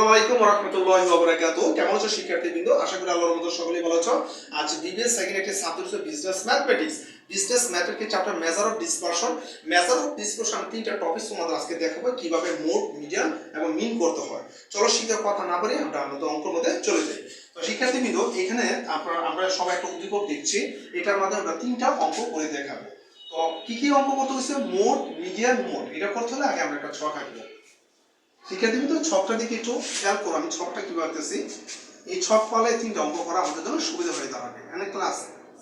আসসালামু আলাইকুম ওয়া রাহমাতুল্লাহি ওয়া বারাকাতুহু। কেমন আছো শিক্ষার্থীবৃন্দ? আশা করি আল্লাহর রহমতে সকলেই ভালো আছো। আজ বিবিএস সেকেন্ড একটি সাবজেক্ট হচ্ছে business mathematics. Business mathematics chapter measure of dispersion. Measure of dispersion তিনটা টপিক তোমাদের আজকে দেখাবো কিভাবে মোড, মিডিয়ান এবং মিন করতে হয়। চলো শিক্ষার কথা না বলে আমরা আমাদের অঙ্কের মধ্যে চলে যাই। তো শিক্ষার্থীবৃন্দ, এখানে আমরা সবাই একটা উদ্দীপক দেখছি, এটার মাধ্যমে আমরা তিনটা অঙ্ক করে দেখাবো। তো কি কি অঙ্ক করতে হচ্ছে? Mode, median, mode. এটা করতে হলে আগে আমরা একটা ছক আঁকবো। শিক্ষার্থীবৃন্দ, ছকটা দিকে একটু খেয়াল করো, আমি ছকটা কি করতেছি। এই ছক ফলে তিনটা অঙ্ক করা আমাদের জন্য সুবিধা হয়ে দাঁড়াবে। এখানে ক্লাস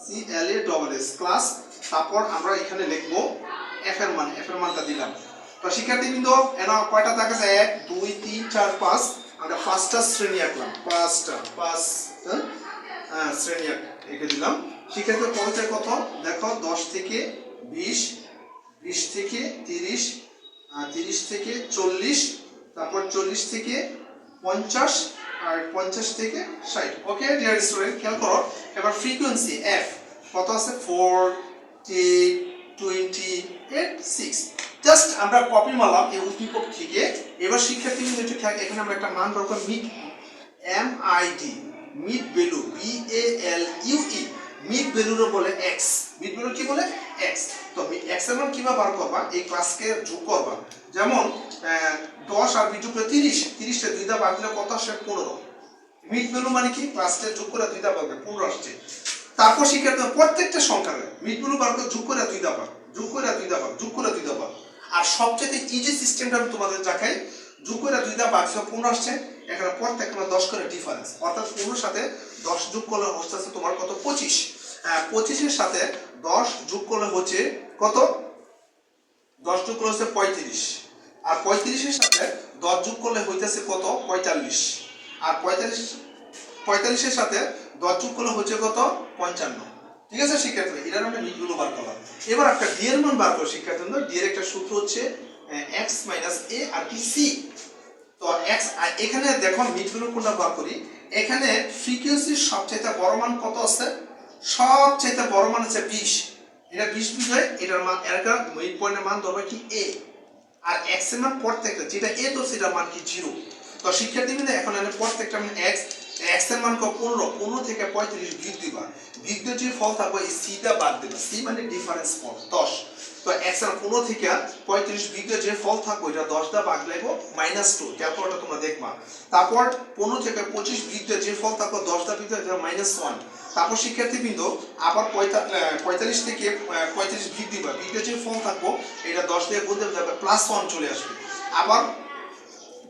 CLASS ক্লাস, তারপর আমরা এখানে লিখবো এফ এর মানটা দিলাম। তো শিক্ষার্থীবৃন্দ, এনা কয়টা থাকে? 1 2 3 4 5। আমরা পাঁচটা শ্রেণী আঁকলাম, পাঁচটা শ্রেণী এঁকে দিলাম। শিক্ষার্থী পরিচয় কত দেখো, 10 থেকে 20, 20 থেকে 30, 30 থেকে 40, তারপর 40 থেকে 50, আর 50 থেকে 60। ওকে ডিয়ার স্টুডেন্ট, খেয়াল করো। এবার ফ্রিকোয়েন্সি এফ কত আছে? 4, 8, 20, 8, 6। জাস্ট আমরা কপি মারলাম এই উদ্দীপক থেকে। এবার শিক্ষার্থীদের একটু খেয়াল, এখানে আমরা একটা মান দরকার, mid MID, mid value VALUE, mid ভ্যালুর বলে x, মিড ভ্যালু কি বলে x। তো x এর মান কিভাবে বার করবা? এই ক্লাসকে যোগ করবা। যেমন 10 আর 20 যোগ করে 30, 30 তে 2 দা ভাগ দিলে কত আসে? 15। মিড ভ্যালু মানে কি? ক্লাসকে যোগ করে 2 দা ভাগ দিলে 15 আসছে। তারপর শিক্ষার্থী প্রত্যেকটা সংখ্যার মিড ভ্যালু বার করে যোগ করে 2 দা ভাগ, যোগ করে 2 দা ভাগ, যোগ করে 2 দা ভাগ। আর সবচেয়ে ইজি সিস্টেমটা আমি তোমাদের দেখাই। যোগ করে 2 দা ভাগ 15 আসছে, এখানে প্রত্যেকটা 10 করে ডিফারেন্স, অর্থাৎ 15 সাথে 10 যোগ করলে হচ্ছে তোমার কত? 25। 25 এর সাথে 10 যোগ করলে হচ্ছে কত? 10 যোগ করলে হচ্ছে 35। আর 35 এর সাথে 10 যোগ করলে হইতেছে কত? 45। আর 45 এর সাথে 10 যোগ করলে হচ্ছে কত? 55। ঠিক আছে শিক্ষার্থী, এটা আমরা মিডগুলো বার করলাম। এবার একটা ডি এর মান বার করো শিক্ষার্থী। ডি এর একটা সূত্র হচ্ছে x - a আর কি c। তো x, এখানে দেখো মিডগুলো কোনটা বার করি। এখানে ফ্রিকোয়েন্সির সবচেয়ে বড় মান কত আছে? সবচেয়ে বড় মান আছে 20। এটা 20 বুঝায় এটার মান, এর মিড পয়েন্টের মান ধরবে কি a। আর x এর মান প্রত্যেকটা, যেটা a তো সেটার মান কি 0। তো শিক্ষার্থীবৃন্দ, এখন আমি প্রত্যেকটা মান x এর মান কত? 15 থেকে 35 বিয়োগ দিবা। বিয়োগ যে ফল থাকবে এই c দা বাদ দিবা। c মানে ডিফারেন্স ফল 10। তো x এর 15 থেকে 35 বিয়োগ যে ফল থাকবে এটা 10 দা ভাগ লাগবে -2। ক্যালকুলেটর তোমরা দেখবা। তারপর 15 থেকে 25 বিয়োগ যে ফল থাকবে 10 দা বিয়োগ এটা -1। তারপর শিক্ষার্থীবৃন্দ, আবার 45 থেকে 35 বিয়োগ দিবা। বিয়োগ যে ফল থাকবে এটা 10 দিয়ে গুণ দিলে +1 চলে আসবে। আবার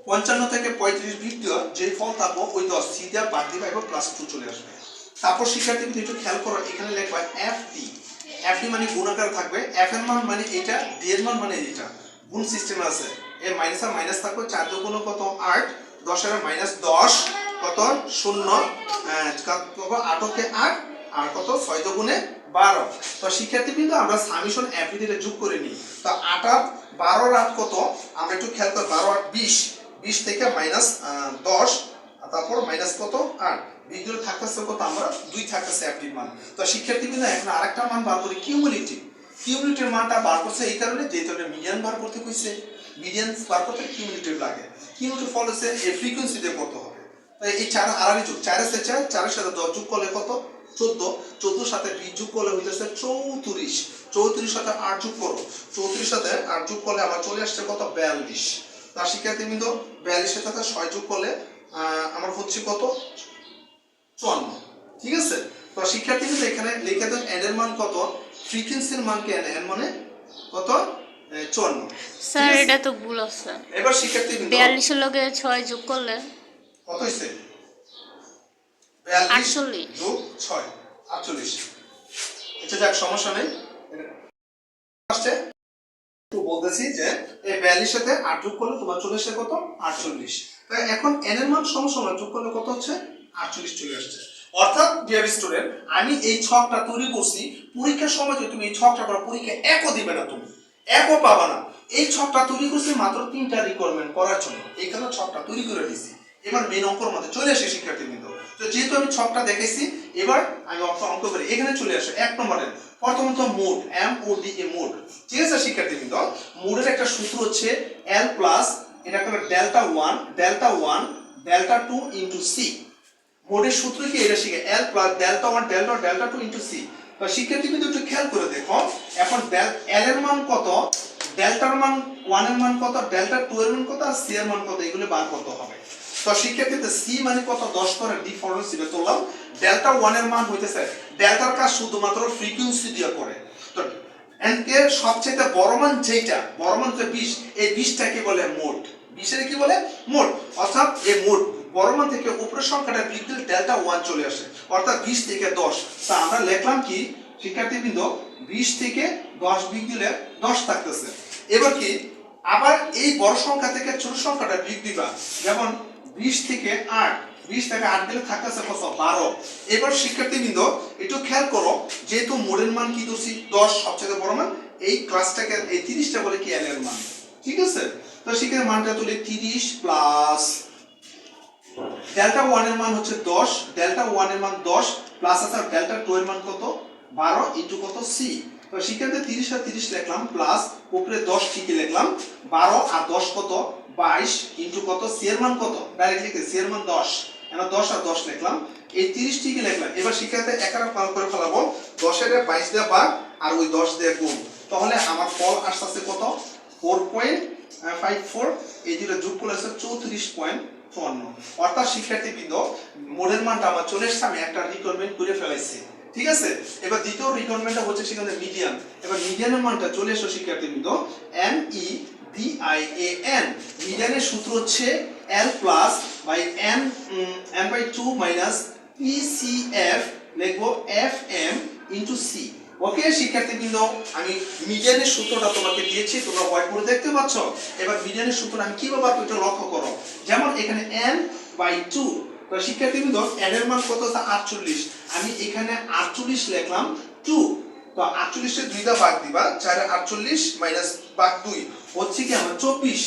55 থেকে 35 বিয়োগ দিয়ে যে ফল থাকবে ওই 10 c দিয়ে বাদ দিবা এবং +2 চলে আসবে। তারপর শিক্ষার্থীবৃন্দ একটু খেয়াল করো, এখানে লিখবা FD। FD মানে গুণাকার থাকবে, f এর মান মানে এটা, d এর মান মানে এটা। গুণ সিস্টেম আছে, এ মাইনাস আর মাইনাস থাকবে। 4 দুগুণ কত? 8, 10 এর -10 কত? 0, কত? 8 কে 8 আর কত? 6 দুগুণে 12। তো শিক্ষার্থীবৃন্দ, আমরা সামেশন FD দিয়ে যোগ করে নিই। তো 8 আর 12 আর 8 কত? আমরা একটু খেয়াল করি, 12 আর 20, 20 থেকে -10, তারপর মাইনাস কত? 8। বিদ্যুৎ থাকতেছে কত? আমরা 2 থাকতেছে FD মান। তো শিক্ষার্থীবৃন্দ, এখন আরেকটা মান বার করি, কিউমুলেটিভ। কিউমুলেটিভ মানটা বার করছে এই কারণে যেহেতু এটা মিডিয়ান বার করতে কইছে। মিডিয়ান বার করতে কিউমুলেটিভ লাগে। কিউমুলেটিভ ফল হচ্ছে এই ফ্রিকোয়েন্সিতে করতে হবে। তাই এই 4 আড়াআড়ি যোগ, 4 এর সাথে 4 এর সাথে 10 যোগ করলে কত? 14। 14 সাথে 20 যোগ করলে হইতেছে 34। 34 সাথে 8 যোগ করো, 34 সাথে 8 যোগ করলে আমার চলে আসছে কত? 42। তার শিক্ষার্থীবৃন্দ, 42 এর সাথে 6 যোগ করলে আমার হচ্ছে কত? 54। ঠিক আছে। তো শিক্ষার্থীবৃন্দ, এখানে লিখে দেন n এর মান কত? ফ্রিকোয়েন্সির মান কি n মানে কত? 54। স্যার এটা তো ভুল আছে। এবার শিক্ষার্থীবৃন্দ, 42 এর লগে 6 যোগ করলে কত হইছে? 42 48 যোগ 6 48। আচ্ছা যাক, সমস্যা নেই। আসছে তো বলতেছি যে এই 42 সাথে 8 যোগ করলে তোমার চলে আসে কত? 48। তাই এখন n এর মান সমসমান যোগ করলে কত হচ্ছে? 48 চলে আসছে। অর্থাৎ ডিয়ার স্টুডেন্ট, আমি এই ছকটা তৈরি করছি। পরীক্ষার সময় যদি তুমি এই ছকটা করো, পরীক্ষা একও দিবে না, তুমি একও পাবা না। এই ছকটা তৈরি করছি মাত্র 3টা রিকোয়ারমেন্ট করার জন্য। এই কারণে ছকটা তৈরি করে দিয়েছি। এবার মেন অঙ্কের মধ্যে চলে আসে শিক্ষার্থীবৃন্দ। তো যেহেতু আমি ছকটা দেখেছি, এবার আমি অঙ্ক করে এখানে চলে আসে 1 নম্বরে। প্রথমত মোড, MOD, মোড। ঠিক আছে শিক্ষার্থীবৃন্দ, মোডের একটা সূত্র হচ্ছে L প্লাস, এটা করে ডেল্টা 1 ডেল্টা 2 ইনটু সি। মোডের সূত্র কি এটা শিখে L plus delta 1 delta 2 into C. তো শিক্ষার্থী কিন্তু একটু খেয়াল করে দেখো, এখন এল এর মান কত, ডেল্টার মান 1 এর মান কত, ডেল্টা 2 এর মান কত, আর সি এর মান কত, এগুলো বার করতে হবে। তো শিক্ষার্থীতে সি মানে কত 10 করে ডি ফরম্যাট সিবে তুললাম। ডেল্টা 1 এর মান হইতেছে, ডেল্টার কাজ শুধুমাত্র ফ্রিকোয়েন্সি দিয়ে করে। তো এন্ড এর সবচেয়ে বড় মান যেটা, বড় মান হচ্ছে 20, এই 20টাকে বলে মোড। 20 এর কি বলে মোড, অর্থাৎ এই মোড বড় মান থেকে উপরের সংখ্যাটা বিয়োগ দিলে ডেল্টা 1 চলে আসে, অর্থাৎ 20 থেকে 10। তা আমরা লিখলাম কি শিক্ষার্থীবৃন্দ, 20 থেকে 10 বিয়োগ দিলে 10 থাকতেছে। এবার কি আবার এই বড় সংখ্যা থেকে ছোট সংখ্যাটা বিয়োগ দিবা, যেমন 20 থেকে 8, 20 থেকে 8 দিলে থাকতেছে কত 12। এবার শিক্ষার্থীবৃন্দ একটু খেয়াল করো, যেহেতু মোডের মান কি ধরছি 10 সবচেয়ে বড় মান, এই ক্লাসটাকে এই 30টা বলে কি এল এর মান, ঠিক আছে। তো সেখানে মানটা তুলি 30 প্লাস ডেল্টা 1 এর মান হচ্ছে 10, ডেল্টা 1 এর মান 10 প্লাস আছে ডেল্টা 2 এর মান কত 12 ইনটু কত সি। তো সেখানে 30 আর 30 লিখলাম প্লাস উপরে 10 ঠিকই লিখলাম, 12 আর 10 কত 22 ইনটু কত সি এর মান কত, ডাইরেক্ট লিখে সি এর মান 10, এখানে 10 আর 10 লিখলাম, এই 30 ঠিকই লিখলাম। এবার শিক্ষার্থী একার পাল করে ফেলাবো, 10 এর 22 দিয়ে ভাগ আর ওই 10 দিয়ে গুণ, তাহলে আমার ফল আসছে কত 4.54, এই দুটো যোগ করলে আছে 34.54। অর্থাৎ শিক্ষার্থীবৃন্দ মোডের মানটা আমার চলে এসেছে, আমি একটা রিকোয়ারমেন্ট করে ফেলাইছি, ঠিক আছে। এবার দ্বিতীয় রিকোয়ারমেন্টটা হচ্ছে সেখানে মিডিয়ান। এবার মিডিয়ানের মানটা চলে এসো শিক্ষার্থীবৃন্দ, M E D I A N. মিডিয়ানের সূত্র হচ্ছে L plus by N by 2 minus P C F, লিখবো F M into C. Okay শিক্ষার্থীবৃন্দ, আমি মিডিয়ানের সূত্রটা তোমাকে দিয়েছি, তোমরা হোয়াইট বোর্ডে দেখতে পাচ্ছ। এবার মিডিয়ানের সূত্র আমি কিভাবে পাবো এটা লক্ষ্য করো, যেমন এখানে n বাই 2। তো শিক্ষার্থীবৃন্দ n এর মান কত আছে 48, আমি এখানে 48 লিখলাম 2। তো 48 এর 2 দা ভাগ দিবা, 4 এ 48 মাইনাস ভাগ 2 হচ্ছে কি আমার 24।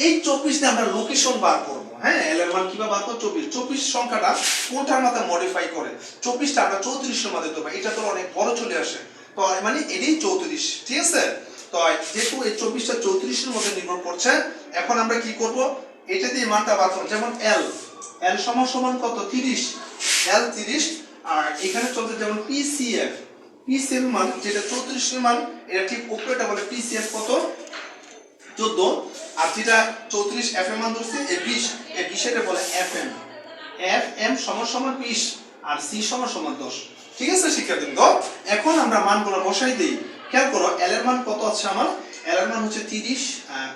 এই 24 তে আমরা লোকেশন বার করব, হ্যাঁ এল এর মান কিভাবে বার করব, 24 সংখ্যাটা কোনটার মধ্যে মডিফাই করে, 24টা আমরা 34 এর মধ্যে দেব, এটা তো অনেক বড় চলে আসে, তো মানে এটাই 34, ঠিক আছে। তো যেহেতু এই 24টা 34 এর মধ্যে নির্ভর করছে, এখন আমরা কি করব, এটা দিয়ে মানটা বার করব, যেমন এল সমান সমান কত 30, এল 30, আর এখানে চলতে যেমন পিসিএফ, পিসিএফ মান যেটা 34 এর মান, এটা ঠিক উপরেটা বলে পিসিএফ কত 14, আর যেটা 34 এফ এর মান ধরছে এই 20, এই 20 এর বলে এফএম, এফএম সমান সমান 20 আর সি সমান সমান 10, ঠিক আছে শিক্ষার্থীবৃন্দ। এখন আমরা মানগুলো বসাই দেই, খেয়াল করো এল এর মান কত আছে আমার, এল এর মান হচ্ছে 30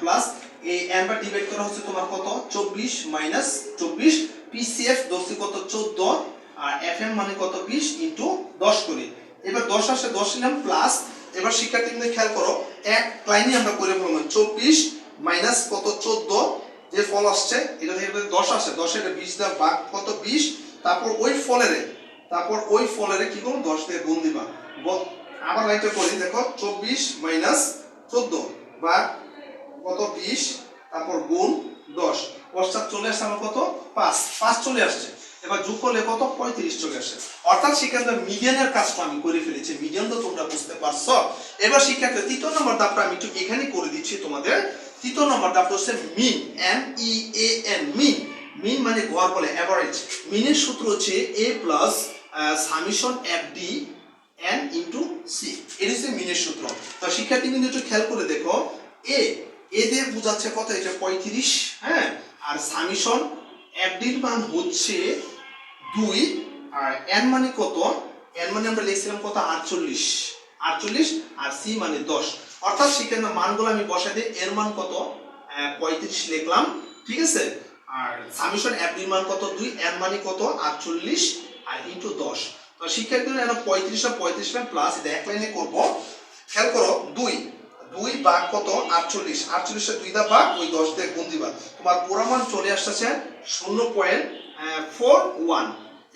প্লাস এই এন বার ডিভাইড করা হচ্ছে তোমার কত 24 মাইনাস 24, পিসিএফ ধরছি কত 14 আর এফএম মানে কত 20 ইনটু 10 করি। এবার 10 আসে 10 নিলাম প্লাস, এবার শিক্ষার্থীবৃন্দ খেয়াল করো এক লাইনে আমরা করে ফেললাম 24 মাইনাস কত 14, যে ফল আসছে এটা থেকে 10 আসে, 10 এর 20 দা ভাগ কত 20, তারপর ওই ফলের কি করব 10 দিয়ে গুণ দিবা। আবার লাইনটা করি, দেখো 24 মাইনাস 14 ভাগ কত 20, তারপর গুণ 10, অর্থাৎ চলে আসছে আমার কত 5 চলে আসছে। এবার যোগ করলে কত 35 চলে আসে। অর্থাৎ শিক্ষার্থী মিডিয়ানের কাজটা আমি করে ফেলেছি, মিডিয়ান তো তোমরা বুঝতে পারছো। এবার শিক্ষার্থী তৃতীয় নম্বর ধাপটা আমি একটু এখানে করে দিচ্ছি তোমাদের। তৃতীয় নম্বর ধাপটা হচ্ছে মিন, এম ই এ এন, মিন। মিন মানে গড় বলে এভারেজ। মিনের সূত্র হচ্ছে a plus summation F D N into C, এটা হচ্ছে মিনের সূত্র। তো শিক্ষার্থী কিন্তু একটু খেয়াল করে দেখো, এ দিয়ে বোঝাচ্ছে কত, এটা 35, হ্যাঁ, আর সামেশন এফ ডির মান হচ্ছে 2, আর এন মানে কত, এন মানে আমরা লিখছিলাম কত 48 আর সি মানে 10। অর্থাৎ সেখানে মানগুলো আমি বসাই দিই, এর মান কত 35 লিখলাম, ঠিক আছে, আর সামেশন এফ ডির মান কত 2, এন মানে কত 48 আর ইনটু 10। তো শিক্ষার্থীরা এটা 35 আর 35 প্লাস, এটা এক লাইনে করব। খেয়াল করো 2 ভাগ কত 48, 48 এর 2 দা ভাগ ওই 10 দিয়ে গুণ দিবা, তোমার পুরো মান চলে আসছে 0.41।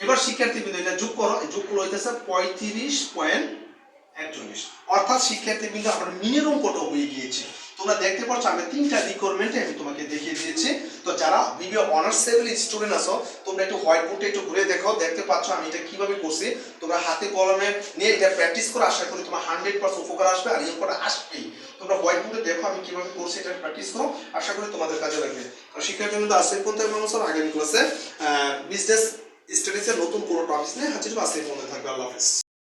এবার শিক্ষার্থীবৃন্দ এটা যোগ করো, যোগ করলে হইতেছে 35.41। অর্থাৎ শিক্ষার্থীবৃন্দ আমার মিনের অঙ্কটা হয়ে গিয়েছে। তোমরা দেখতে পাচ্ছ আমি 3টা রিকোয়ারমেন্টে আমি তোমাকে দেখিয়ে দিয়েছি। তো যারা বিবিএ অনার্স লেভেলের স্টুডেন্ট আছো, তোমরা একটু হোয়াইট বোর্ডে একটু ঘুরে দেখো, দেখতে পাচ্ছ আমি এটা কিভাবে করছি। তোমরা হাতে কলমে নিয়ে এটা প্র্যাকটিস করে, আশা করি তোমার 100% উপকার আসবে আর এই অঙ্কটা আসবেই। তো তোমরা হোয়াইট বোর্ডে দেখো আমি কিভাবে করছি, এটা প্র্যাকটিস করো, আশা করি তোমাদের কাজে লাগবে। আর শিক্ষার্থী বন্ধু আজকে পর্যন্ত আগামী ক্লাসে বিজনেস স্টাডিজের নতুন কোনো টপিক নিয়ে হাজির হবো। আজকে পর্যন্ত থাকবে, আল্লাহ হাফেজ।